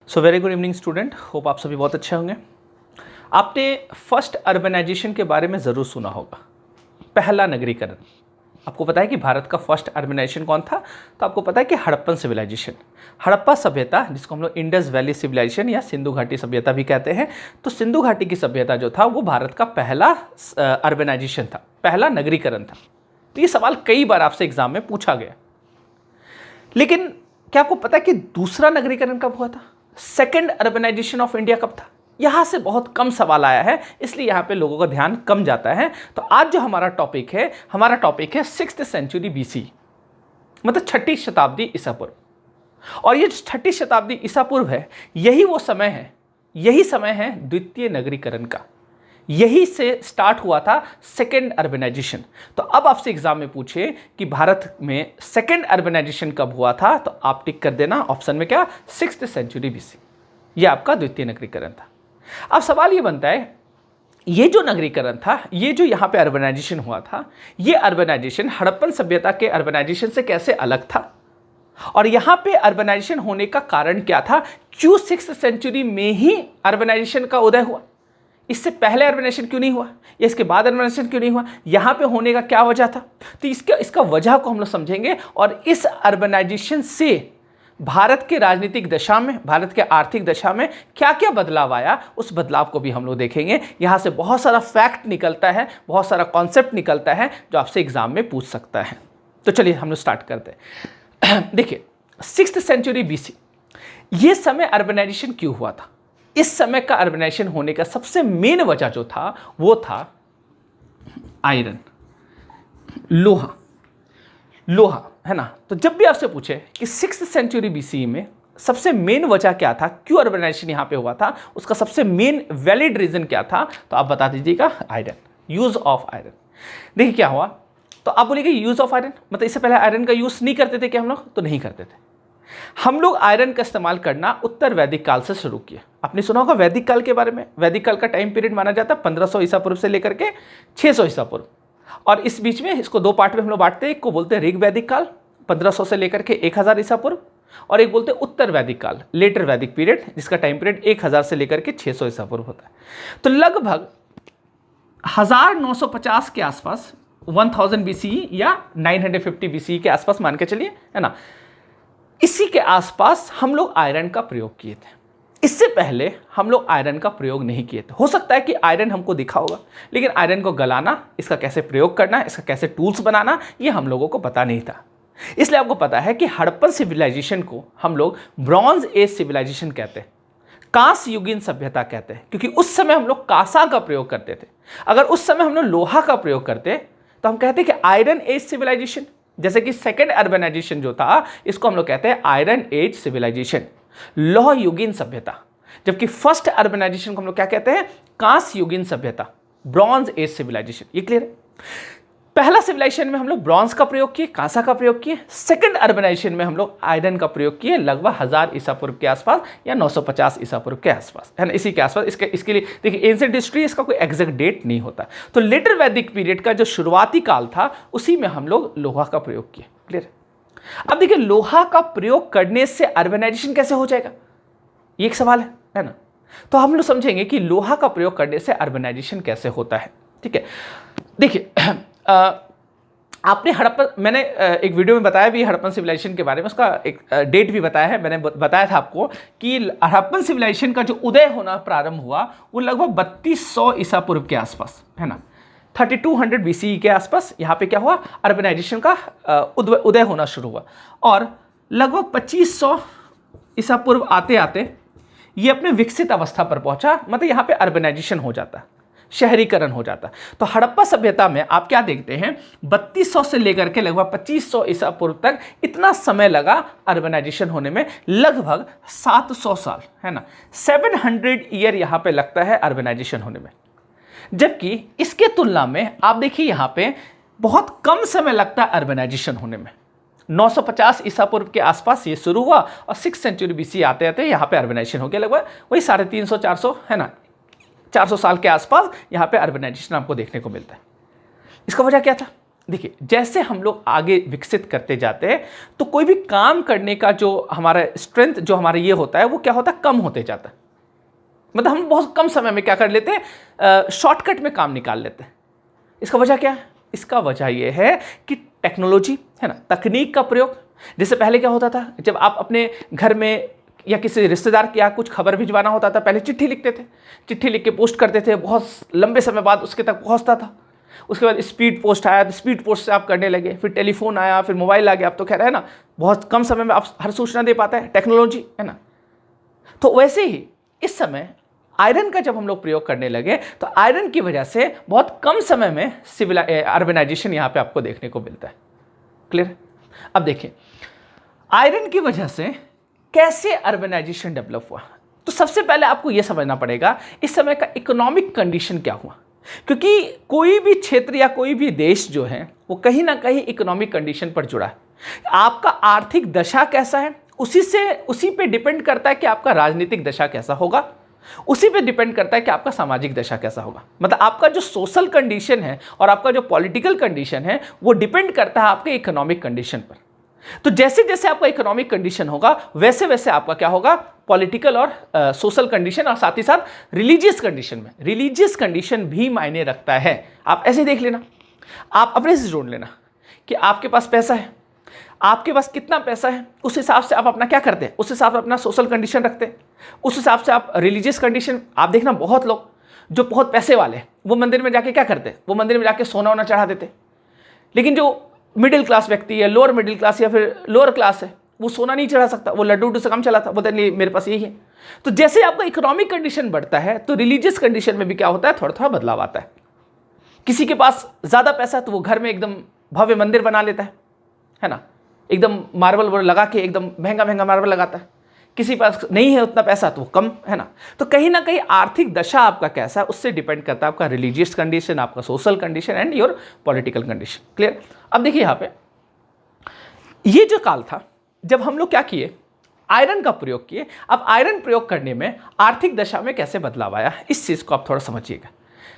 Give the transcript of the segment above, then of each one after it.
So very good evening student, hope आप सभी बहुत अच्छे होंगे। आपने फर्स्ट अर्बनाइजेशन के बारे में ज़रूर सुना होगा, पहला नगरीकरण। आपको पता है कि भारत का फर्स्ट अर्बनाइजेशन कौन था? तो आपको पता है कि हड़प्पन सिविलाइजेशन, हड़प्पा सभ्यता, जिसको हम लोग इंडस वैली सिविलाइजेशन या सिंधु घाटी सभ्यता भी कहते हैं। तो सिंधु घाटी की सभ्यता जो था वो भारत का पहला अर्बनाइजेशन था, पहला नगरीकरण था। तो ये सवाल कई बार आपसे एग्जाम में पूछा गया। लेकिन क्या आपको पता है कि दूसरा नगरीकरण कब हुआ था? सेकेंड अर्बनाइजेशन ऑफ इंडिया कब था? यहां से बहुत कम सवाल आया है, इसलिए यहां पे लोगों का ध्यान कम जाता है। तो आज जो हमारा टॉपिक है 6th सेंचुरी बीसी, मतलब 6ठी शताब्दी ईसा पूर्व। और ये 6ठी शताब्दी ईसा पूर्व है, यही वो समय है द्वितीय नगरीकरण का। यही से स्टार्ट हुआ था सेकेंड अर्बनाइजेशन। तो अब आपसे एग्जाम में पूछे कि भारत में सेकेंड अर्बनाइजेशन कब हुआ था, तो आप टिक कर देना ऑप्शन में क्या, 6th सेंचुरी बीसी। ये आपका द्वितीय नगरीकरण था। अब सवाल ये बनता है, ये जो नगरीकरण था, ये जो यहाँ पे अर्बनाइजेशन हुआ था, ये अर्बनाइजेशन हड़प्पन सभ्यता के अर्बनाइजेशन से कैसे अलग था? और यहाँ पे अर्बनाइजेशन होने का कारण क्या था? क्यों 6th सेंचुरी में ही अर्बनाइजेशन का उदय हुआ? इससे पहले अर्बनाइजेशन क्यों नहीं हुआ, या इसके बाद अर्बनाइजेशन क्यों नहीं हुआ? यहाँ पे होने का क्या वजह था? तो इसका वजह को हम लोग समझेंगे। और इस अर्बनाइजेशन से भारत के राजनीतिक दशा में, भारत के आर्थिक दशा में क्या क्या बदलाव आया, उस बदलाव को भी हम लोग देखेंगे। यहाँ से बहुत सारा फैक्ट निकलता है, बहुत सारा कॉन्सेप्ट निकलता है जो आपसे एग्जाम में पूछ सकता है। तो चलिए हम लोग स्टार्ट करते हैं। देखिए 6th सेंचुरी बीसी, ये समय अर्बनाइजेशन क्यों हुआ था? इस समय का अर्बनाइजेशन होने का सबसे मेन वजह जो था वो था आयरन, लोहा है ना। तो जब भी आपसे पूछे कि 6th सेंचुरी बीसी में सबसे मेन वजह क्या था, क्यों अर्बनाइजेशन यहां पे हुआ था, उसका सबसे मेन वैलिड रीजन क्या था, तो आप बता दीजिएगा आयरन, यूज ऑफ आयरन। देखिए क्या हुआ, तो आप बोलिए यूज ऑफ आयरन मतलब इससे पहले आयरन का यूज नहीं करते थे क्या हम लोग? तो नहीं करते थे। हम लोग आयरन का इस्तेमाल करना उत्तर वैदिक काल से शुरू किया। आपने सुना होगा वैदिक काल के बारे में। वैदिक काल का टाइम पीरियड माना जाता है 1500 ईसा पूर्व से लेकर के 600 ईसा पूर्व। और इस बीच में इसको दो पार्ट में हम लोग बांटते हैं। एक को बोलते हैं ऋग वैदिक काल 1500 से लेकर के 1000 ईसा पूर्व, और एक बोलते हैं उत्तर वैदिक काल, लेटर वैदिक पीरियड, जिसका टाइम पीरियड 1000 से लेकर के 600 ईसा पूर्व होता है। तो लगभग 1950 के आसपास, 1000 बीसी या 950 बीसी के आसपास मान के चलिए, है ना, इसी के आसपास हम लोग आयरन का प्रयोग किए थे। इससे पहले हम लोग आयरन का प्रयोग नहीं किए थे। हो सकता है कि आयरन हमको दिखा होगा, लेकिन आयरन को गलाना, इसका कैसे प्रयोग करना, इसका कैसे टूल्स बनाना, ये हम लोगों को पता नहीं था। इसलिए आपको पता है कि हड़प्पन सिविलाइजेशन को हम लोग ब्रॉन्ज एज सिविलाइजेशन कहते हैं, कांस युगीन सभ्यता कहते हैं, क्योंकि उस समय हम लोग कांसा का प्रयोग करते थे। अगर उस समय हम लोग लोहा का प्रयोग करते तो हम कहते कि आयरन एज सिविलाइजेशन। जैसे कि सेकेंड अर्बनाइजेशन जो था, इसको हम लोग कहते हैं आयरन एज सिविलाइजेशन, लौह युगीन सभ्यता। जबकि फर्स्ट अर्बनाइजेशन को हम लोग क्या कहते हैं? कांस युगीन सभ्यता, ब्रॉन्ज एज सिविलाइजेशन। ये क्लियर है? पहला सिविलाइजेशन में हम लोग ब्रॉन्ज का प्रयोग किए, कांसा का प्रयोग किए। सेकंड अर्बनाइजेशन में हम लोग आयरन का प्रयोग किए, लगभग 1000 ईसा पूर्व के आसपास या 950 ईसा पूर्व के आसपास, है ना, इसी के आसपास। इसके लिए देखिए एंशिएंट हिस्ट्री, इसका कोई एग्जैक्ट डेट नहीं होता। तो लेटर वैदिक पीरियड का जो शुरुआती काल था, उसी में हम लोग लोहा का प्रयोग किए। क्लियर? अब देखिए लोहा का प्रयोग करने से अर्बनाइजेशन कैसे हो जाएगा, ये एक सवाल है ना। तो हम लोग समझेंगे कि लोहा का प्रयोग करने से अर्बनाइजेशन कैसे होता है। ठीक है, देखिए आपने हड़प्पन, मैंने एक वीडियो में बताया भी हड़प्पन सिविलाइजेशन के बारे में, उसका एक डेट भी बताया है। मैंने बताया था आपको कि हड़प्पन सिविलाइजेशन का जो उदय होना प्रारंभ हुआ वो लगभग 3200 ईसा पूर्व के आसपास, है ना, 3200 बीसी के आसपास यहाँ पे क्या हुआ, अर्बनाइजेशन का उदय होना शुरू हुआ। और लगभग 2500 ईसा पूर्व आते आते ये अपने विकसित अवस्था पर पहुंचा, मतलब यहाँ पे अर्बनाइजेशन हो जाता, शहरीकरण हो जाता। तो हड़प्पा सभ्यता में आप क्या देखते हैं, 3200 से लेकर के लगभग 2500 ईसा पूर्व तक इतना समय लगा अर्बनाइजेशन होने में, लगभग 700 साल, है ना, 700 ईयर यहाँ पे लगता है अर्बनाइजेशन होने में। जबकि इसके तुलना में आप देखिए यहाँ पे बहुत कम समय लगता है अर्बनाइजेशन होने में। 950 ईसा पूर्व के आसपास ये शुरू हुआ और 6th सेंचुरी बीसी आते आते यहाँ पे अर्बनाइजेशन हो गया, लगभग वही 350-400, है ना, 400 साल के आसपास यहाँ पे अर्बनाइजेशन आपको देखने को मिलता है। इसका वजह क्या था? देखिए, जैसे हम लोग आगे विकसित करते जाते हैं तो कोई भी काम करने का जो हमारा स्ट्रेंथ, जो हमारा ये होता है, वो क्या होता है, कम होते जाता है। मतलब हम बहुत कम समय में क्या कर लेते हैं, शॉर्टकट में काम निकाल लेते हैं। इसका वजह क्या है? इसका वजह यह है कि टेक्नोलॉजी है ना, तकनीक का प्रयोग। जैसे पहले क्या होता था, जब आप अपने घर में या किसी रिश्तेदार के यहाँ कुछ खबर भिजवाना होता था, पहले चिट्ठी लिखते थे, चिट्ठी लिख के पोस्ट करते थे, बहुत लंबे समय बाद उसके तक पहुँचता था। उसके बाद स्पीड पोस्ट आया, तो स्पीड पोस्ट से आप करने लगे, फिर टेलीफोन आया, फिर मोबाइल आ गया। अब तो खैर है ना, बहुत कम समय में आप हर सूचना दे पाता है, टेक्नोलॉजी है ना। तो वैसे ही इस समय आयरन का जब हम लोग प्रयोग करने लगे तो आयरन की वजह से बहुत कम समय में सिविल अर्बनाइजेशन यहाँ पे आपको देखने को मिलता है। क्लियर? अब देखिए, आयरन की वजह से कैसे अर्बनाइजेशन डेवलप हुआ। तो सबसे पहले आपको यह समझना पड़ेगा इस समय का इकोनॉमिक कंडीशन क्या हुआ, क्योंकि कोई भी क्षेत्र या कोई भी देश जो है वो कहीं ना कहीं इकोनॉमिक कंडीशन पर जुड़ा है। आपका आर्थिक दशा कैसा है, उसी पे डिपेंड करता है कि आपका राजनीतिक दशा कैसा होगा, उसी पे डिपेंड करता है कि आपका सामाजिक दशा कैसा होगा। मतलब आपका जो सोशल कंडीशन है और आपका जो पॉलिटिकल कंडीशन है वो डिपेंड करता है आपके इकोनॉमिक कंडीशन पर। तो जैसे जैसे आपका इकोनॉमिक कंडीशन होगा वैसे वैसे आपका क्या होगा, पॉलिटिकल और सोशल कंडीशन, और साथ ही साथ रिलीजियस कंडीशन में, रिलीजियस कंडीशन भी मायने रखता है। आप ऐसे देख लेना, आप अपने से जोड़ लेना कि आपके पास पैसा है, आपके पास कितना पैसा है, उस हिसाब से आप अपना क्या करते हैं, उस हिसाब से अपना सोशल कंडीशन रखते हैं, उस हिसाब से आप रिलीजियस कंडीशन। आप देखना, बहुत लोग जो बहुत पैसे वाले हैं वो मंदिर में जाके क्या करते हैं, वो मंदिर में जाके सोना वोना चढ़ा देते। लेकिन जो मिडिल क्लास व्यक्ति है, लोअर मिडिल क्लास या फिर लोअर क्लास है, वो सोना नहीं चढ़ा सकता, वो लड्डू से काम चलाता, बोलते नहीं मेरे पास यही है। तो जैसे आपका इकोनॉमिक कंडीशन बढ़ता है तो रिलीजियस कंडीशन में भी क्या होता है, थोड़ा थोड़ा बदलाव आता है। किसी के पास ज़्यादा पैसा है तो वो घर में एकदम भव्य मंदिर बना लेता है ना, एकदम मार्बल लगा के एकदम महंगा महंगा मार्बल लगाता है। किसी पास नहीं है उतना पैसा तो वो कम, है ना। तो कहीं ना कहीं आर्थिक दशा आपका कैसा है उससे डिपेंड करता है आपका रिलीजियस कंडीशन, आपका social condition and your political condition. Clear? अब देखिए यहाँ पे ये जो काल था जब हम लोग क्या किए, आयरन का प्रयोग किए। अब आयरन प्रयोग करने में आर्थिक दशा में कैसे बदलाव आया, इस चीज़ को आप थोड़ा समझिएगा।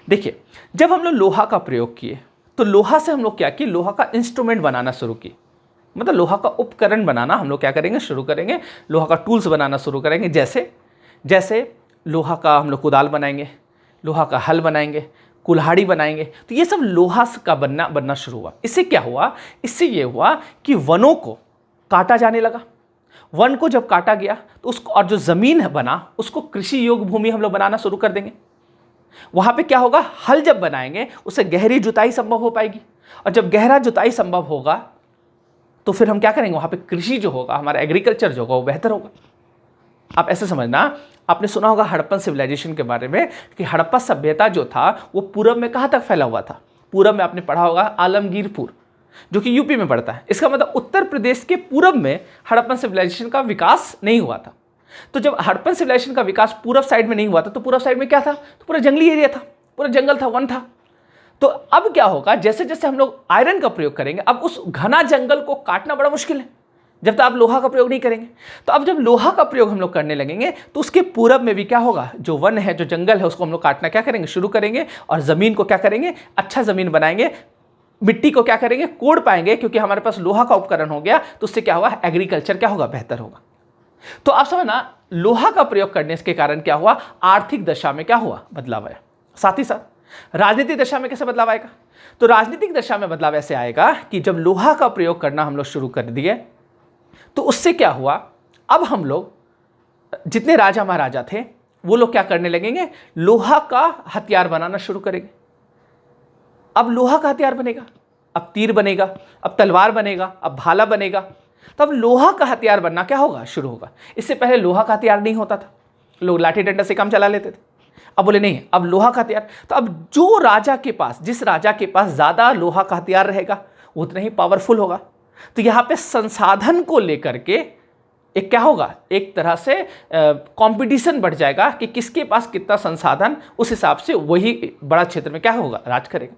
देखिए, जब हम लोग लोहा का प्रयोग किए तो लोहा से हम लोग क्या किए, लोहा का इंस्ट्रूमेंट बनाना शुरू किए। मतलब लोहा का उपकरण बनाना हम लोग क्या करेंगे, शुरू करेंगे, लोहा का टूल्स बनाना शुरू करेंगे। जैसे लोहा का हम लोग कुदाल बनाएंगे, लोहा का हल बनाएंगे, कुल्हाड़ी बनाएंगे। तो ये सब लोहा का बनना शुरू हुआ। इससे क्या हुआ, इससे ये हुआ कि वनों को काटा जाने लगा। वन को जब काटा गया तो उसको, और जो ज़मीन बना उसको कृषि योग्य भूमि हम लोग बनाना शुरू कर देंगे। वहाँ पे क्या होगा, हल जब बनाएंगे उससे गहरी जुताई संभव हो पाएगी, और जब गहरा जुताई संभव होगा तो फिर हम क्या करेंगे, वहाँ पे कृषि जो होगा, हमारा एग्रीकल्चर जो होगा वो बेहतर होगा। आप ऐसे समझना, आपने सुना होगा हड़प्पन सिविलाइजेशन के बारे में कि हड़प्पा सभ्यता जो था वो पूरब में कहाँ तक फैला हुआ था। पूरब में आपने पढ़ा होगा आलमगीरपुर, जो कि यूपी में पड़ता है। इसका मतलब उत्तर प्रदेश के पूरब में हड़प्पन सिविलाइजेशन का विकास नहीं हुआ था। तो जब हड़प्पन सिविलाइजेशन का विकास पूरब साइड में नहीं हुआ था तो पूरब साइड में क्या था, तो पूरा जंगली एरिया था, पूरा जंगल था, वन था। तो अब क्या होगा, जैसे जैसे हम लोग आयरन का प्रयोग करेंगे, अब उस घना जंगल को काटना बड़ा मुश्किल है जब तक आप लोहा का प्रयोग नहीं करेंगे। तो अब जब लोहा का प्रयोग हम लोग करने लगेंगे तो उसके पूरब में भी क्या होगा, जो वन है, जो जंगल है, उसको हम लोग काटना क्या करेंगे, शुरू करेंगे, और ज़मीन को क्या करेंगे, अच्छा ज़मीन बनाएंगे, मिट्टी को क्या करेंगे, कोड़ पाएंगे, क्योंकि हमारे पास लोहा का उपकरण हो गया। तो उससे क्या होगा, एग्रीकल्चर क्या होगा, बेहतर होगा। तो आप समझना, लोहा का प्रयोग करने के कारण क्या हुआ, आर्थिक दशा में क्या हुआ, बदलाव आया। साथ ही साथ राजनीतिक दशा में कैसे बदलाव आएगा, तो राजनीतिक दशा में बदलाव ऐसे आएगा कि जब लोहा का प्रयोग करना हम लोग शुरू कर दिए तो उससे क्या हुआ, अब हम लोग जितने राजा महाराजा थे वो लोग क्या करने लगेंगे, लोहा का हथियार बनाना शुरू करेंगे। अब लोहा का हथियार बनेगा, अब तीर बनेगा, अब तलवार बनेगा, अब भाला बनेगा। तो अब लोहा का हथियार बनना क्या होगा, शुरू होगा। इससे पहले लोहा का हथियार नहीं होता था, लोग लाठी डंडा से काम चला लेते थे। अब बोले नहीं, अब लोहा का हथियार। तो अब जो राजा के पास, जिस राजा के पास ज़्यादा लोहा का हथियार रहेगा वो उतना ही पावरफुल होगा। तो यहाँ पे संसाधन को लेकर के एक क्या होगा, एक तरह से कंपटीशन बढ़ जाएगा कि किसके पास कितना संसाधन, उस हिसाब से वही बड़ा क्षेत्र में क्या होगा, राज करेगा।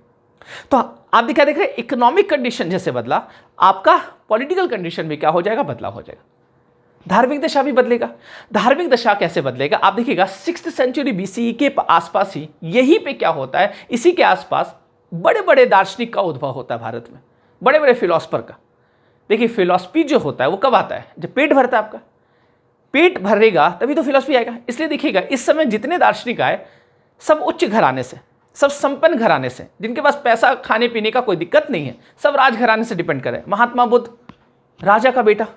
तो आप क्या देख रहे हैं, इकोनॉमिक कंडीशन जैसे बदला, आपका पॉलिटिकल कंडीशन भी क्या हो जाएगा, बदलाव हो जाएगा। धार्मिक दशा भी बदलेगा। धार्मिक दशा कैसे बदलेगा, आप देखिएगा 6th सेंचुरी BCE के आसपास ही, यहीं पे क्या होता है, इसी के आसपास बड़े बड़े दार्शनिक का उद्भव होता है भारत में, बड़े बड़े फिलोसफर का। देखिए फिलॉसफी जो होता है वो कब आता है? जब पेट भरता है आपका। पेट भरेगा तभी तो फिलॉसफी आएगा। इसलिए देखिएगा इस समय जितने दार्शनिक आए सब उच्च घराने से, सब संपन्न घराने से, जिनके पास पैसा खाने पीने का कोई दिक्कत नहीं है, सब राजघराने से डिपेंड करे। महात्मा बुद्ध राजा का बेटा,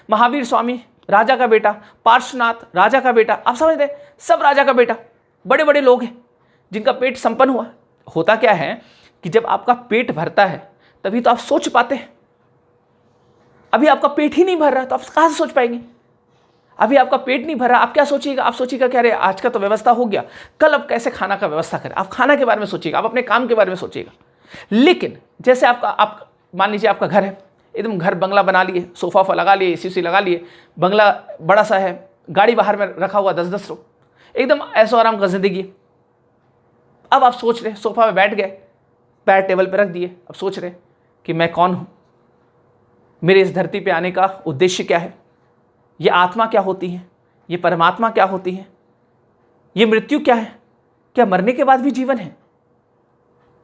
महावीर स्वामी राजा का बेटा, पार्श्वनाथ राजा का बेटा, आप समझ रहे, सब राजा का बेटा, बड़े बड़े लोग हैं जिनका पेट संपन्न हुआ। होता क्या है कि जब आपका पेट भरता है तभी तो आप सोच पाते हैं। अभी आपका पेट ही नहीं भर रहा तो आप कहां से सोच पाएंगे? अभी आपका पेट नहीं भरा, आप क्या सोचिएगा? आप सोचिएगा क्या, अरे आज का तो व्यवस्था हो गया, कल अब कैसे खाना का व्यवस्था करें। आप खाना के बारे में सोचिएगा, आप अपने काम के बारे में सोचिएगा। लेकिन जैसे आप मान लीजिए आपका घर है, एकदम घर बंगला बना लिए, सोफा वोफा लगा लिए, एसी लगा लिए, बंगला बड़ा सा है, गाड़ी बाहर में रखा हुआ 10-10 रो, एकदम ऐसो आराम का जिंदगी। अब आप सोच रहे, सोफा में बैठ गए, पैर टेबल पर रख दिए, अब सोच रहे कि मैं कौन हूं, मेरे इस धरती पे आने का उद्देश्य क्या है, ये आत्मा क्या होती है, ये परमात्मा क्या होती है, ये मृत्यु क्या है, क्या मरने के बाद भी जीवन है?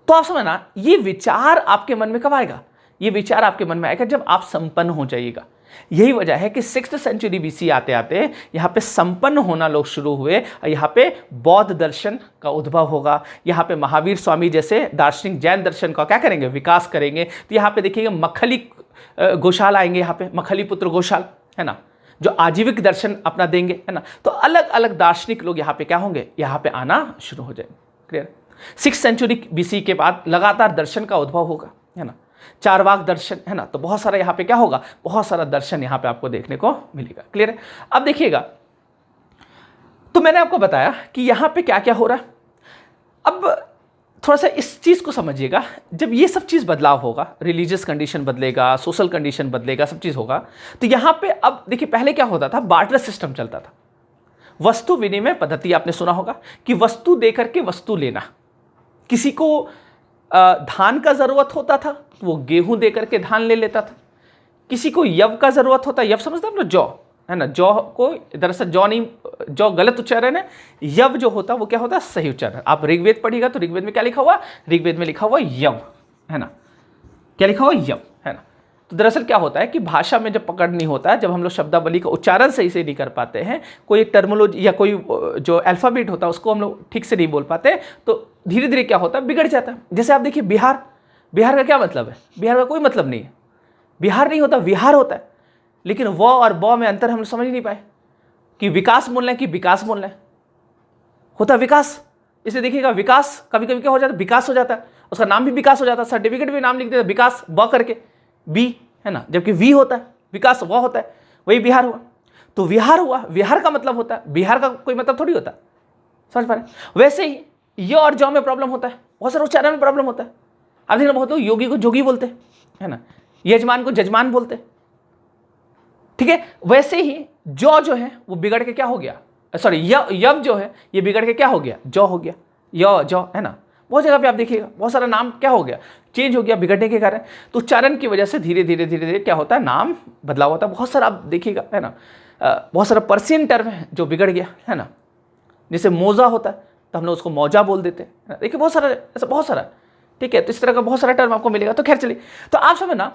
तो आप समझना, ये विचार आपके मन में कब आएगा? ये विचार आपके मन में आएगा जब आप संपन्न हो जाइएगा। यही वजह है कि 6th सेंचुरी BC आते आते यहाँ पे संपन्न होना लोग शुरू हुए। यहाँ पे बौद्ध दर्शन का उद्भव होगा, यहाँ पे महावीर स्वामी जैसे दार्शनिक जैन दर्शन का क्या करेंगे, विकास करेंगे। तो यहाँ पे देखिएगा मखली गोशाल आएंगे, यहाँ पे मखली पुत्र गोशाल है ना, जो आजीविक दर्शन अपना देंगे, है ना। तो अलग अलग दार्शनिक लोग यहाँ पे क्या होंगे, यहाँ पे आना शुरू हो जाएंगे। क्लियर? 6th सेंचुरी BC के बाद लगातार दर्शन का उद्भव होगा, है ना, चारवाक दर्शन, है ना। तो बहुत सारा यहाँ पे क्या होगा, बहुत सारा दर्शन यहाँ पे आपको देखने को मिलेगा। क्लियर है? अब देखिएगा, तो मैंने आपको बताया कि यहाँ पे क्या क्या हो रहा है। अब थोड़ा सा इस चीज को समझिएगा, जब ये सब चीज बदलाव होगा, रिलीजियस कंडीशन बदलेगा, सोशल कंडीशन बदलेगा, सब चीज होगा, तो यहाँ पे अब देखिए पहले क्या होता था, बार्टर सिस्टम चलता था। वस्तु विनिमय पद्धति आपने सुना होगा कि वस्तु देकर के वस्तु लेना। किसी को धान का जरूरत होता था तो वो गेहूं देकर के धान ले लेता था। किसी को यव का जरूरत होता, यव समझते हैं ना, जौ, है ना। जौ को दरअसल जौ नहीं, जौ गलत उच्चारण है, यव जो होता वो क्या होता, सही उच्चारण। आप ऋग्वेद पढ़िएगा तो ऋग्वेद में क्या लिखा हुआ, ऋग्वेद में लिखा हुआ यव, है ना, क्या लिखा हुआ, यव, है ना। तो दरअसल क्या होता है कि भाषा में जब पकड़ नहीं होता है, जब हम लोग शब्दावली का उच्चारण सही से नहीं कर पाते हैं, कोई एक टर्मोलॉजी या कोई जो अल्फाबेट होता है उसको हम लोग ठीक से नहीं बोल पाते, तो धीरे धीरे क्या होता है, बिगड़ जाता है। जैसे आप देखिए बिहार, बिहार का क्या मतलब है, बिहार का कोई मतलब नहीं है, बिहार नहीं होता, विहार होता है। लेकिन व और ब में अंतर हम समझ नहीं पाए कि विकास बोलना है कि विकास बोलना है, होता विकास। इसलिए देखिएगा विकास कभी कभी क्या हो जाता है, विकास हो जाता है, उसका नाम भी विकास हो जाता है, सर्टिफिकेट भी नाम लिख देता है विकास ब करके, बी, है ना, जबकि वी होता है, विकास व होता है, वही बिहार हुआ। तो विहार हुआ, विहार का मतलब होता है, बिहार का कोई मतलब थोड़ी होता, समझ पा रहे। वैसे ही य और जौ में प्रॉब्लम होता है, बहुत सारे उच्चारण में प्रॉब्लम होता है। आप देखना, बहुत लोग योगी को जोगी बोलते हैं, है ना, यजमान को जजमान बोलते हैं, ठीक है। वैसे ही जौ जो है वो बिगड़ के क्या हो गया, सॉरी यव जो है ये बिगड़ के क्या हो गया, जौ हो गया, य जौ, है ना। बहुत जगह पे आप देखिएगा बहुत सारा नाम क्या हो गया, चेंज हो गया बिगड़ने के कारण। तो उच्चारण की वजह से धीरे धीरे धीरे धीरे क्या होता है, नाम बदलाव होता है। बहुत सारा आप देखिएगा, है ना, बहुत सारा पर्शियन टर्म है जो बिगड़ गया, है ना। जैसे मोजा होता है तो हम लोग उसको मौजा बोल देते हैं, देखिए बहुत सारा ऐसा, बहुत सारा, ठीक है। तो इस तरह का बहुत सारा टर्म आपको मिलेगा। तो खैर चलिए, तो आप समझना,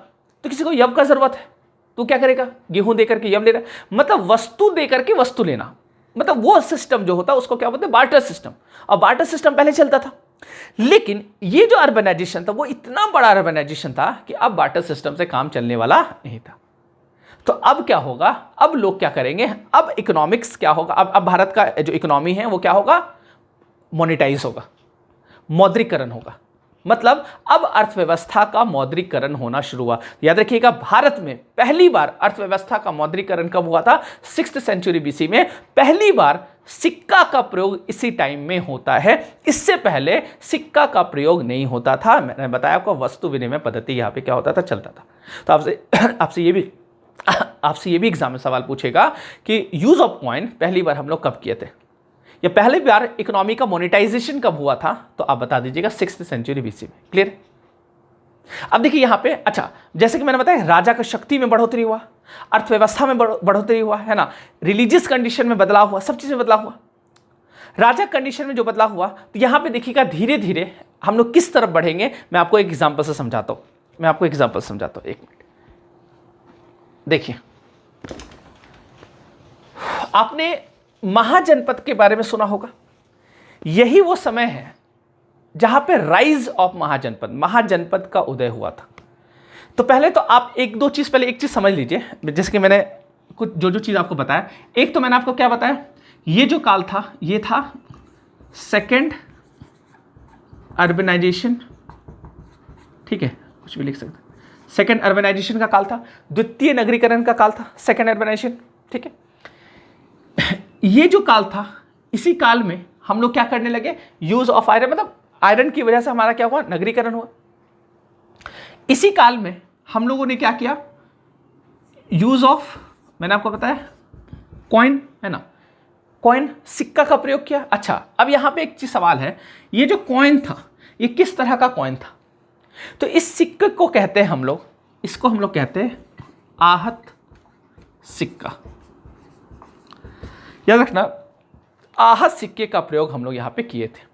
तो किसी को यव का जरूरत है तो क्या करेगा, गेहूं देकर के यव ले रहा है, मतलब वस्तु देकर के वस्तु लेना, मतलब वो सिस्टम जो होता है उसको क्या बोलते हैं, बार्टर सिस्टम। और बार्टर सिस्टम पहले चलता था, लेकिन ये जो अर्बनाइजेशन था वो इतना बड़ा अर्बनाइजेशन था कि अब बार्टर सिस्टम से काम चलने वाला नहीं था। तो अब क्या होगा, अब लोग क्या करेंगे, अब इकोनॉमिक्स क्या होगा, अब भारत का जो इकोनॉमी है वो क्या होगा, मोनेटाइज होगा, मौद्रिकरण होगा। मतलब अब अर्थव्यवस्था का मौद्रिकरण होना शुरू हुआ। याद रखिएगा, भारत में पहली बार अर्थव्यवस्था का मौद्रिकरण कब हुआ था, 6th सेंचुरी BC में पहली बार सिक्का का प्रयोग इसी टाइम में होता है। इससे पहले सिक्का का प्रयोग नहीं होता था। मैंने बताया आपको, वस्तु विनिमय पद्धति यहाँ पे क्या होता था, चलता था। तो आपसे ये भी एग्जाम में सवाल पूछेगा कि यूज ऑफ कॉइन पहली बार हम लोग कब किए थे, या पहली बार इकोनॉमी का मोनेटाइजेशन कब हुआ था, तो आप बता दीजिएगा 6th सेंचुरी BC में। क्लियर? अब देखिए यहाँ पे, अच्छा जैसे कि मैंने बताया, राजा का शक्ति में बढ़ोतरी हुआ, अर्थव्यवस्था में बढ़ोतरी हुआ, है ना, रिलीजियस कंडीशन में बदलाव हुआ, सब चीज में बदलाव हुआ। राजा कंडीशन में जो बदलाव हुआ, तो यहाँ पे देखिएगा धीरे धीरे हम लोग किस तरफ बढ़ेंगे, मैं आपको एक एग्जाम्पल से समझाता हूँ, एक मिनट। देखिए, आपने महाजनपद के बारे में सुना होगा। यही वो समय है जहां पे राइज ऑफ महाजनपद का उदय हुआ था। तो पहले तो आप एक चीज समझ लीजिए, जैसे कि मैंने कुछ जो चीज आपको बताया। एक तो मैंने आपको क्या बताया, ये जो काल था ये था सेकेंड अर्बनाइजेशन, ठीक है, कुछ भी लिख सकते, सेकेंड अर्बनाइजेशन का काल था, द्वितीय नगरीकरण का काल था, सेकेंड अर्बनाइजेशन, ठीक है। ये जो काल था, इसी काल में हम लोग क्या करने लगे, यूज ऑफ आयरन, मतलब आयरन की वजह से हमारा क्या हुआ, नगरीकरण हुआ। इसी काल में हम लोगों ने क्या किया, यूज ऑफ, मैंने आपको बताया कॉइन, है ना, कॉइन, सिक्का का प्रयोग किया। अच्छा, अब यहां पे एक चीज सवाल है, ये जो कॉइन था ये किस तरह का कॉइन था? तो इस सिक्के को कहते हैं हम लोग, इसको हम लोग कहते हैं आहत सिक्का। याद रखना, आहत सिक्के का प्रयोग हम लोग यहां पे किए थे।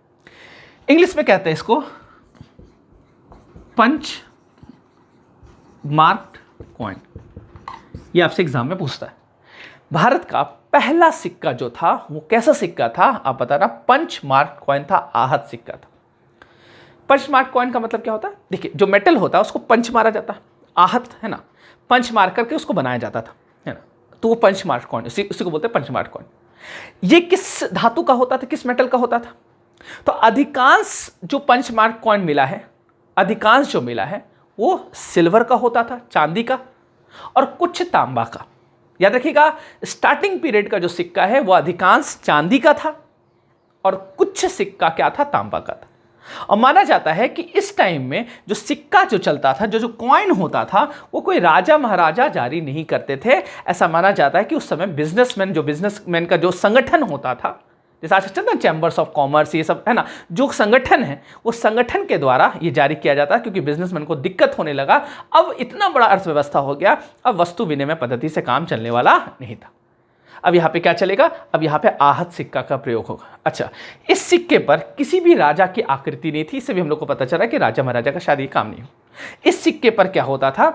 इंग्लिश में कहते हैं इसको पंच मार्क्ड कॉइन। ये आपसे एग्जाम में पूछता है। भारत का पहला सिक्का जो था वो कैसा सिक्का था, आप बताना। पंच मार्क कॉइन था, आहत सिक्का था। पंच मार्क कॉइन का मतलब क्या होता है? देखिए, जो मेटल होता है उसको पंच मारा जाता है, आहत, है ना, पंच मार करके उसको बनाया जाता था, है ना, तो वो पंच मार्क कॉइन, उसी को बोलते हैं पंच मार्क कॉइन। ये किस धातु का होता था, किस मेटल का होता था? तो अधिकांश जो पंच मार्क कॉइन मिला है, अधिकांश जो मिला है वो सिल्वर का होता था, चांदी का, और कुछ तांबा का। याद रखिएगा, स्टार्टिंग पीरियड का जो सिक्का है वो अधिकांश चांदी का था और कुछ सिक्का क्या था, तांबा का था। और माना जाता है कि इस टाइम में जो सिक्का जो चलता था, जो कॉइन होता था, वो कोई राजा महाराजा जारी नहीं करते थे। ऐसा माना जाता है कि उस समय बिजनेसमैन का जो संगठन होता था, जैसे आज चलता है चैम्बर्स ऑफ कॉमर्स, ये सब, है ना, जो संगठन है वो संगठन के द्वारा ये जारी किया जाता है, क्योंकि बिजनेसमैन को दिक्कत होने लगा। अब इतना बड़ा अर्थव्यवस्था हो गया, अब वस्तु विनिमय पद्धति से काम चलने वाला नहीं था। अब यहाँ पे क्या चलेगा, अब यहाँ पे आहत सिक्का का प्रयोग होगा। अच्छा, इस सिक्के पर किसी भी राजा की आकृति नहीं थी, इससे भी हम लोग को पता चला कि राजा महाराजा का शादी काम नहीं हो। इस सिक्के पर क्या होता था,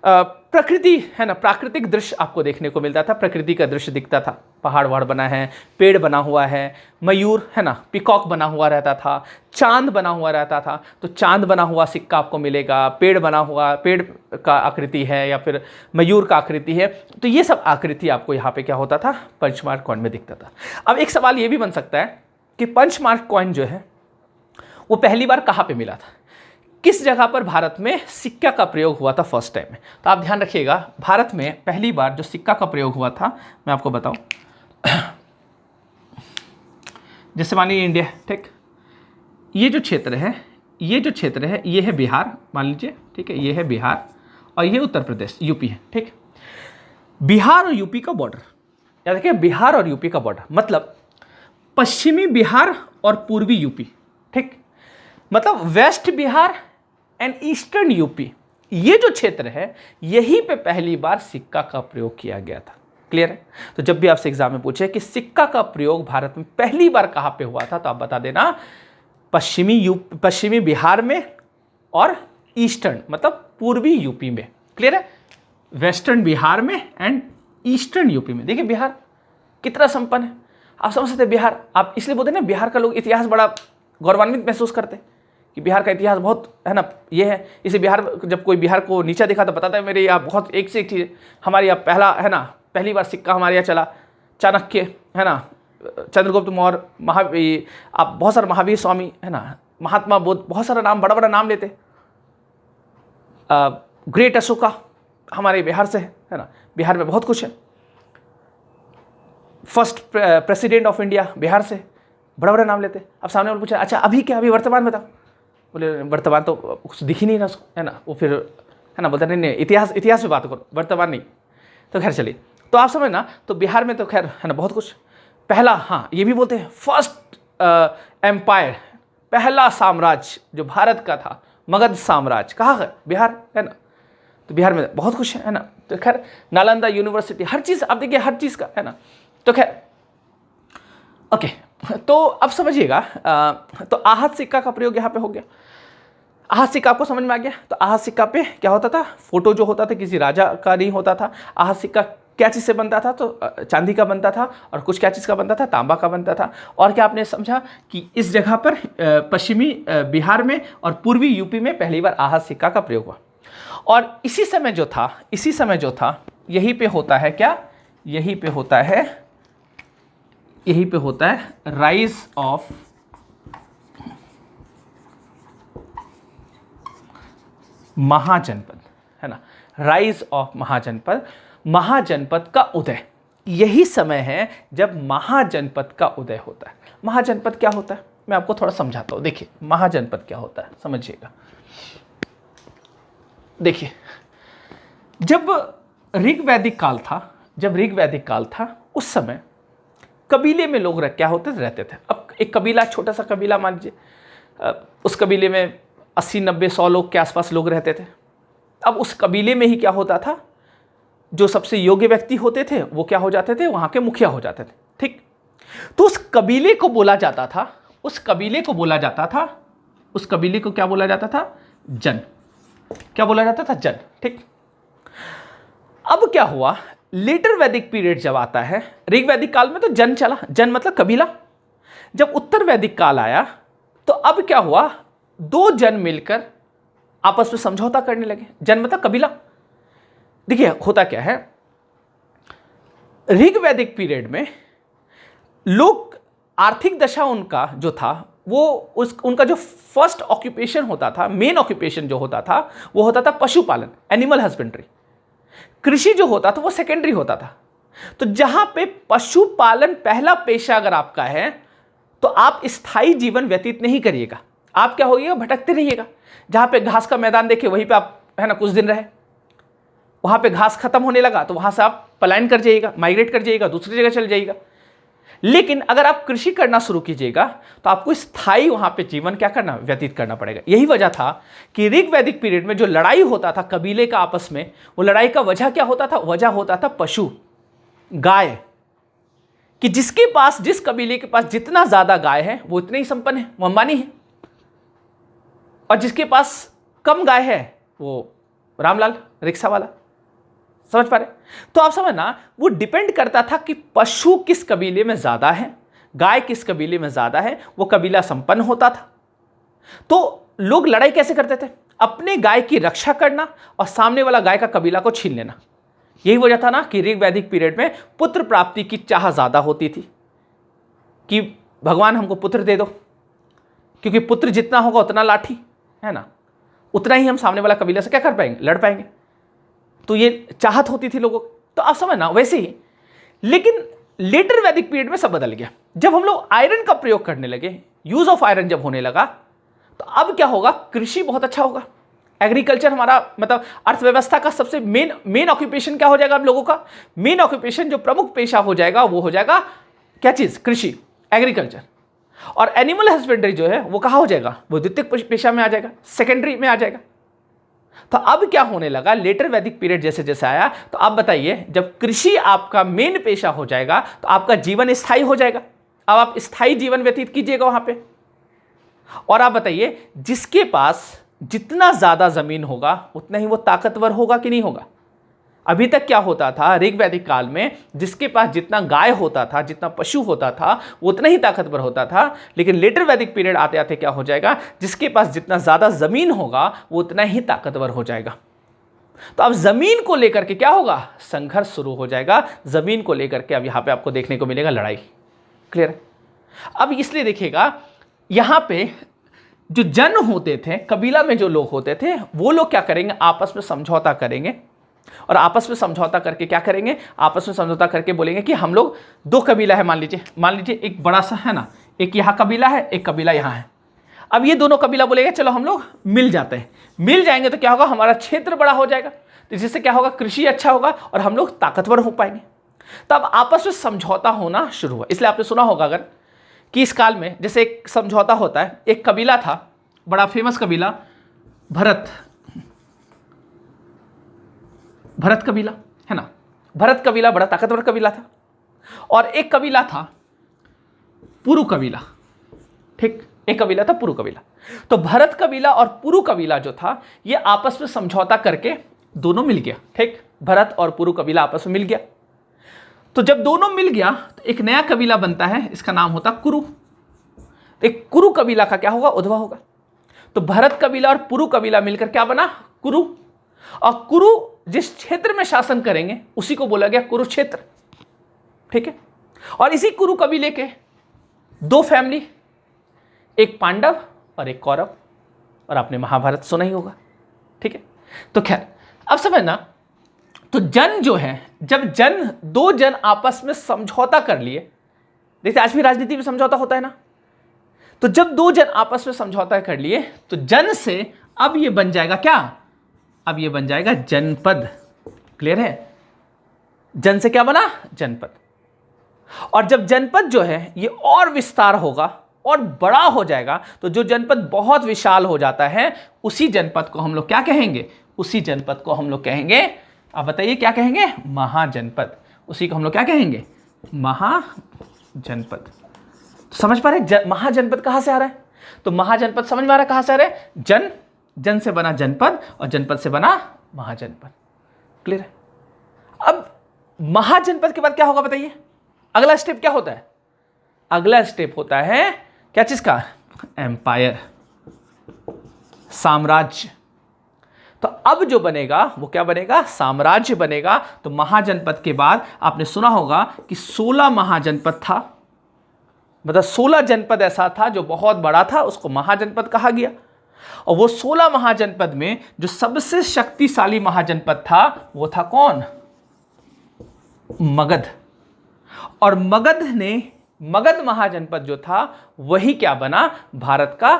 प्रकृति, है ना, प्राकृतिक दृश्य आपको देखने को मिलता था, प्रकृति का दृश्य दिखता था, पहाड़ वहाड़ बना है, पेड़ बना हुआ है, मयूर, है ना, पिकॉक बना हुआ रहता था, चांद बना हुआ रहता था। तो चांद बना हुआ सिक्का आपको मिलेगा, पेड़ बना हुआ, पेड़ का आकृति है या फिर मयूर का आकृति है, तो ये सब आकृति आपको यहाँ पे क्या होता था, पंचमार्क कॉइन में दिखता था। अब एक सवाल ये भी बन सकता है कि पंचमार्क कॉइन जो है वो पहली बार कहाँ पे मिला था, किस जगह पर भारत में सिक्का का प्रयोग हुआ था फर्स्ट टाइम में? तो आप ध्यान रखिएगा, भारत में पहली बार जो सिक्का का प्रयोग हुआ था, मैं आपको बताऊं, जैसे मानिए इंडिया, ठीक, ये जो क्षेत्र है, ये है बिहार, मान लीजिए, ठीक है, ये है बिहार और ये उत्तर प्रदेश, यूपी है, ठीक। बिहार और यूपी का बॉर्डर, याद रखिए, बिहार और यूपी का बॉर्डर मतलब पश्चिमी बिहार और पूर्वी यूपी, ठीक, मतलब west Bihar and eastern UP, ये जो क्षेत्र है, यहीं पे पहली बार सिक्का का प्रयोग किया गया था। क्लियर है? तो जब भी आपसे एग्जाम में पूछे कि सिक्का का प्रयोग भारत में पहली बार कहां पे हुआ था, तो आप बता देना पश्चिमी बिहार में और ईस्टर्न मतलब पूर्वी यूपी में। क्लियर है? वेस्टर्न बिहार में एंड ईस्टर्न यूपी में। देखिए बिहार कितना संपन्न है, आप समझ सकते हैं। बिहार, आप इसलिए बोलते हैं ना, बिहार का लोग इतिहास बड़ा गौरवान्वित महसूस करते हैं कि बिहार का इतिहास बहुत, है ना, ये है। इसे बिहार, जब कोई बिहार को नीचा दिखा तो बताता है मेरे यहाँ बहुत एक से एक चीज़, हमारे यहाँ पहला, है ना, पहली बार सिक्का हमारे यहाँ चला, चाणक्य, है ना, चंद्रगुप्त मौर्य, महावीर, आप बहुत सारे महावीर स्वामी, है ना, महात्मा बुद्ध, बहुत सारा नाम, बड़ा बड़ा नाम लेते। ग्रेट अशोका हमारे बिहार से है ना, बिहार में बहुत कुछ है। First president of India Bihar से, बड़ा बड़ा नाम लेते। अब सामने वाले पूछा अच्छा अभी क्या, अभी वर्तमान में था, बोले वर्तमान तो कुछ दिख ही नहीं रहा उसको, है ना, वो फिर, है ना, बोलते नहीं इतिहास में बात करो, वर्तमान नहीं। तो खैर चलिए, तो आप समझना, तो बिहार में तो खैर, है ना, बहुत कुछ। पहला, हाँ, ये भी बोलते हैं फर्स्ट एम्पायर, पहला साम्राज्य जो भारत का था, मगध साम्राज्य, कहाँ है? बिहार, है ना। तो बिहार में बहुत कुछ है ना। तो खैर नालंदा यूनिवर्सिटी, हर चीज़ आप देखिए, हर चीज़ का, है ना। तो खैर ओके, तो अब समझिएगा, तो आहत सिक्का का प्रयोग यहाँ पे हो गया। आहत सिक्का आपको समझ में आ गया। तो आहत सिक्का पे क्या होता था, फोटो जो होता था किसी राजा का नहीं होता था। आहत सिक्का क्या चीज़ से बनता था, तो चांदी का बनता था, और कुछ क्या चीज़ का बनता था, तांबा का बनता था। और क्या आपने समझा कि इस जगह पर पश्चिमी बिहार में और पूर्वी यूपी में पहली बार आहत सिक्का का प्रयोग हुआ। और इसी समय जो था यहीं पे होता है क्या, यहीं पे होता है राइज ऑफ महाजनपद, है ना, राइज ऑफ महाजनपद का उदय। यही समय है जब महाजनपद का उदय होता है। महाजनपद क्या होता है, मैं आपको थोड़ा समझाता हूं। देखिए महाजनपद क्या होता है, समझिएगा। देखिए, जब ऋग्वैदिक काल था उस समय कबीले में लोग क्या रहते थे। अब एक कबीला, छोटा सा कबीला मान लीजिए, उस कबीले में 80-90-100 लोग के आसपास लोग रहते थे। अब उस कबीले में ही क्या होता था, जो सबसे योग्य व्यक्ति होते थे वो क्या हो जाते थे, वहां के मुखिया हो जाते थे। ठीक, तो उस कबीले को क्या बोला जाता था, जन। क्या बोला जाता था, जन। ठीक, अब क्या हुआ, लेटर वैदिक पीरियड जब आता है, ऋग्वैदिक काल में तो जन चला, जन मतलब कबीला। जब उत्तर वैदिक काल आया तो अब क्या हुआ, दो जन मिलकर आपस में समझौता करने लगे। जन मतलब कबीला। देखिए होता क्या है, ऋग्वैदिक पीरियड में लोग, आर्थिक दशा उनका जो था वो उनका जो फर्स्ट ऑक्यूपेशन होता था, मेन ऑक्यूपेशन जो होता था वो होता था पशुपालन, एनिमल हस्बेंड्री। कृषि जो होता था वो सेकेंडरी होता था। तो जहां पे पशुपालन पहला पेशा अगर आपका है तो आप स्थायी जीवन व्यतीत नहीं करिएगा, आप क्या होइएगा, भटकते रहिएगा। जहां पे घास का मैदान देखे वहीं पे आप, है ना, कुछ दिन रहे, वहां पे घास खत्म होने लगा तो वहां से आप पलायन कर जाइएगा, माइग्रेट कर जाइएगा, दूसरी जगह चल जाइएगा। लेकिन अगर आप कृषि करना शुरू कीजिएगा तो आपको स्थायी वहां पे जीवन क्या करना, व्यतीत करना पड़ेगा। यही वजह था कि ऋग्वैदिक पीरियड में जो लड़ाई होता था कबीले का आपस में, वो लड़ाई का वजह क्या होता था, वजह होता था पशु, गाय, कि जिसके पास, जिस कबीले के पास जितना ज्यादा गाय है वो इतने ही संपन्न है, वो अंबानी है, और जिसके पास कम गाय है वो रामलाल रिक्शा वाला। समझ पा रहे? तो आप समझना, वो डिपेंड करता था कि पशु किस कबीले में ज्यादा है, गाय किस कबीले में ज्यादा है, वो कबीला संपन्न होता था। तो लोग लड़ाई कैसे करते थे, अपने गाय की रक्षा करना और सामने वाला गाय का कबीला को छीन लेना। यही वजह था ना कि ऋग्वैदिक पीरियड में पुत्र प्राप्ति की चाह ज्यादा होती थी, कि भगवान हमको पुत्र दे दो, क्योंकि पुत्र जितना होगा उतना लाठी, है ना, उतना ही हम सामने वाला कबीला से क्या कर पाएंगे, लड़ पाएंगे। तो ये चाहत होती थी लोगों। तो आप समझना वैसे ही। लेकिन लेटर वैदिक पीरियड में सब बदल गया। जब हम लोग आयरन का प्रयोग करने लगे, यूज ऑफ आयरन जब होने लगा, तो अब क्या होगा, कृषि बहुत अच्छा होगा। एग्रीकल्चर हमारा मतलब अर्थव्यवस्था का सबसे मेन ऑक्यूपेशन क्या हो जाएगा, आप लोगों का मेन ऑक्यूपेशन, जो प्रमुख पेशा हो जाएगा वो हो जाएगा क्या चीज, कृषि, एग्रीकल्चर। और एनिमल हस्बेंड्री जो है वो कहां हो जाएगा, वो द्वितीय पेशा में आ जाएगा, सेकेंडरी में आ जाएगा। तो अब क्या होने लगा, लेटर वैदिक पीरियड जैसे जैसे आया, तो आप बताइए, जब कृषि आपका मेन पेशा हो जाएगा तो आपका जीवन स्थायी हो जाएगा। अब आप स्थायी जीवन व्यतीत कीजिएगा वहां पे। और आप बताइए, जिसके पास जितना ज्यादा जमीन होगा उतना ही वो ताकतवर होगा कि नहीं होगा। अभी तक क्या होता था ऋग्वैदिक काल में, जिसके पास जितना गाय होता था, जितना पशु होता था, वो उतना ही ताकतवर होता था। लेकिन लेटर वैदिक पीरियड आते आते क्या हो जाएगा, जिसके पास जितना ज्यादा जमीन होगा वो उतना ही ताकतवर हो जाएगा। तो अब जमीन को लेकर के क्या होगा, संघर्ष शुरू हो जाएगा। जमीन को लेकर के अब यहां पे आपको देखने को मिलेगा लड़ाई। क्लियर है? अब इसलिए देखिएगा, यहां पे जो जन होते थे, कबीला में जो लोग होते थे, वो लोग क्या करेंगे, आपस में समझौता करेंगे। और आपस में समझौता करके क्या करेंगे, आपस में समझौता करके बोलेंगे कि हम लोग दो कबीला है, मान लीजिए एक बड़ा सा है ना, एक यहाँ कबीला है, एक कबीला यहाँ है। अब ये दोनों कबीला बोलेगा चलो हम लोग मिल जाते हैं। मिल जाएंगे तो क्या होगा, हमारा क्षेत्र बड़ा हो जाएगा, तो जिससे क्या होगा, कृषि अच्छा होगा और हम लोग ताकतवर हो पाएंगे। तब आपस में समझौता होना शुरू हुआ। इसलिए आपने सुना होगा अगर कि इस काल में जैसे एक समझौता होता है, एक कबीला था, बड़ा फेमस कबीला, भरत कबीला, है ना। भरत कबीला बड़ा ताकतवर कबीला था। और एक कबीला था पुरु कबीला, ठीक, एक कबीला था पुरु कबीला। तो भरत कबीला और पुरु कबीला जो था ये आपस में समझौता करके दोनों मिल गया, ठीक, भरत और पुरु कबीला आपस में मिल गया। तो जब दोनों मिल गया तो एक नया कबीला बनता है, इसका नाम होता कुरु। एक कुरु कबीला का क्या होगा, उद्भव होगा। तो भरत कबीला और पुरु कबीला मिलकर क्या बना, कुरु। और कुरु जिस क्षेत्र में शासन करेंगे उसी को बोला गया कुरुक्षेत्र, ठीक है। और इसी कुरु कबीले के दो फैमिली, एक पांडव और एक कौरव, और आपने महाभारत सुना ही होगा, ठीक है। तो खैर अब समझना, तो जन जो है, जब दो जन आपस में समझौता कर लिए, देखिए आज भी राजनीति में समझौता होता है ना, तो जब दो जन आपस में समझौता कर लिए तो जन से अब ये बन जाएगा क्या, अब ये बन जाएगा जनपद। क्लियर है, जन से क्या बना, जनपद। और जब जनपद जो है ये और विस्तार होगा और बड़ा हो जाएगा, तो जो जनपद बहुत विशाल हो जाता है उसी जनपद को हम लोग क्या कहेंगे, उसी जनपद को हम लोग कहेंगे, आप बताइए क्या कहेंगे, महाजनपद। उसी को हम लोग क्या कहेंगे, महाजनपद। समझ पा रहे महाजनपद कहां से आ रहा है, तो महाजनपद समझ में आ रहा है कहां से आ रहा है, जन से बना जनपद और जनपद से बना महाजनपद। क्लियर है। अब महाजनपद के बाद क्या होगा बताइए, अगला स्टेप क्या होता है, अगला स्टेप होता है क्या चीज का, एम्पायर, साम्राज्य। तो अब जो बनेगा वो क्या बनेगा, साम्राज्य बनेगा। तो महाजनपद के बाद आपने सुना होगा कि 16 महाजनपद था, मतलब 16 जनपद ऐसा था जो बहुत बड़ा था, उसको महाजनपद कहा गया। और वो 16 महाजनपद में जो सबसे शक्तिशाली महाजनपद था वो था कौन, मगध। और मगध महाजनपद जो था वही क्या बना, भारत का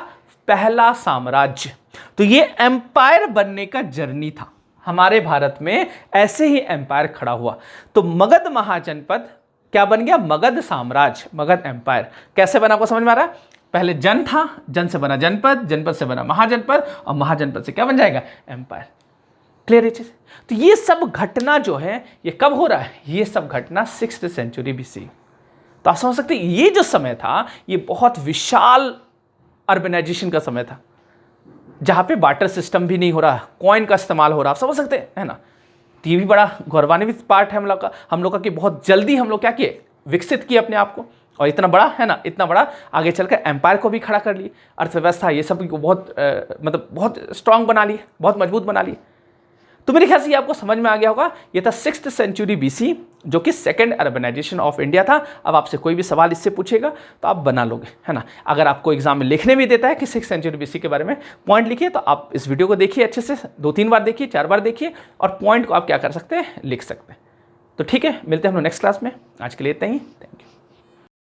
पहला साम्राज्य। तो ये एम्पायर बनने का जर्नी था हमारे भारत में, ऐसे ही एम्पायर खड़ा हुआ। तो मगध महाजनपद क्या बन गया, मगध साम्राज्य, मगध एम्पायर। कैसे बना, आपको समझ में आ रहा है, पहले जन था, जन से बना जनपद, जनपद से बना महाजनपद, और महाजनपद से क्या बन जाएगा, एम्पायर। क्लियर है चीज। तो ये सब घटना जो है ये कब हो रहा है, ये सब घटना 6th सेंचुरी BC। तो आप समझ सकते हैं ये जो समय था ये बहुत विशाल अर्बनाइजेशन का समय था, जहां पे बार्टर सिस्टम भी नहीं हो रहा, कॉइन का इस्तेमाल हो रहा, आप समझ सकते हैं, है ना। तो ये भी बड़ा गौरवान्वित पार्ट है हम लोग का कि बहुत जल्दी हम लोग क्या किए, विकसित किए अपने आप को, और इतना बड़ा है ना, इतना बड़ा आगे चलकर एम्पायर को भी खड़ा कर लिए, अर्थव्यवस्था ये सब को बहुत मतलब बहुत स्ट्रांग बना लिए, बहुत मजबूत बना लिए। तो मेरे ख्याल से ये आपको समझ में आ गया होगा। ये था 6th सेंचुरी BC, जो कि सेकेंड अर्बनाइजेशन ऑफ इंडिया था। अब आपसे कोई भी सवाल इससे पूछेगा तो आप बना लोगे, है ना। अगर आपको एग्जाम में लिखने भी देता है कि 6th सेंचुरी BC के बारे में पॉइंट लिखिए, तो आप इस वीडियो को देखिए अच्छे से, 2-3 बार देखिए, 4 बार देखिए, और पॉइंट को आप क्या कर सकते हैं, लिख सकते हैं। तो ठीक है, मिलते हैं हम लोग नेक्स्ट क्लास में। आज के लिए इतना ही, थैंक यू।